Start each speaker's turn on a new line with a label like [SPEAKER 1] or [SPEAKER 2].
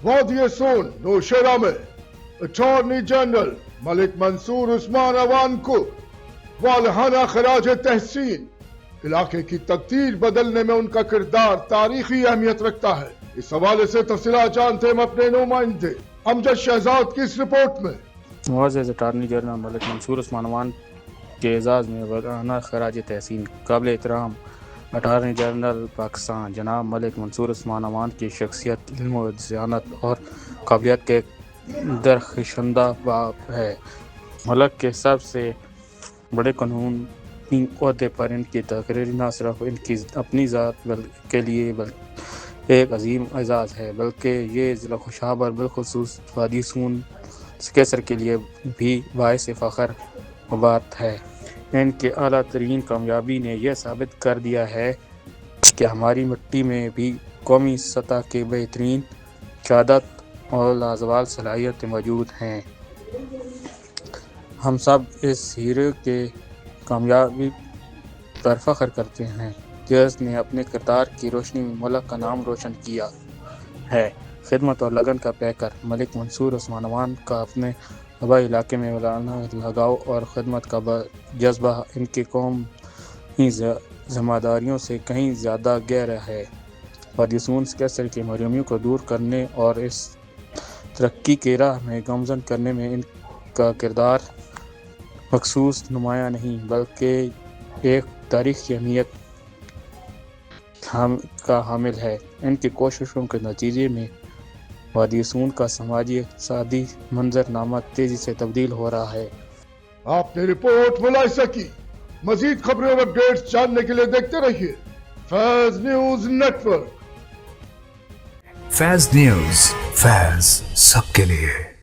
[SPEAKER 1] वादी सोन नोशेरा में attorney general Malik Mansoor Usman Awan को वालहाना खराज तहसीन। इलाके की तकदीर बदलने में उनका किरदार तारीखी अहमियत रखता है। इस हवाले से तफसीलात जानते हैं अपने नुमाइंदे अमजद शहजाद की इस रिपोर्ट में।
[SPEAKER 2] मुअज़्ज़ज़ अटॉर्नी जनरल मलिक मंसूर उस्मान अवान के एजाज़ में वालहाना खराज तहसीन। काबिल एहतराम अटॉर्नी जनरल पाकिस्तान जनाब मलिक मंसूर उस्मान अवान की शख्सियत इल्म, दियानत और काबिलियत के दरख्शंदा बाब है। मुल्क के सबसे बड़े कानूनी ओहदे पर इनकी तकरीर न सिर्फ इनकी अपनी ज़ात के लिए एक अजीम एजाज़ है, बल्कि ये ज़िला खुशाब और बिलखुसूस वादी सून सकेसर के लिए भी बाइस फ़ख्र बात है। इनके आला तरीन कामयाबी ने यह साबित कर दिया है कि हमारी मिट्टी में भी कौमी सतह के बेहतरीन क़यादत और लाजवाब सलाहियतें मौजूद हैं। हम सब इस हीरो के कामयाबी पर फ़ख्र करते हैं जिसने अपने किरदार की रोशनी में मुल्क का नाम रोशन किया है। खिदमत और लगन का पैकर मलिक मंसूर उस्मान अवान का अपने आबाई इलाके में लगाव और ख़िदमत का जज्बा इनकी कौमी ज़िम्मेदारियों से कहीं ज़्यादा गहरा है। वादी सून सकैसर की महरूमियों को दूर करने और इस तरक्की की राह में गामज़न करने में इनका किरदार मखसूस नुमाया नहीं बल्कि एक तारीख़ी अहमियत का हामिल है। इनकी कोशिशों के नतीजे में वादी सून का समाजी इक़्तिसादी मंजरनामा तेजी से तब्दील हो रहा है।
[SPEAKER 1] आपने रिपोर्ट मुलाहिजा की। मजीद खबरें और अपडेट्स जानने के लिए देखते रहिए Faiz news network.
[SPEAKER 3] Faiz news, Faiz सबके लिए।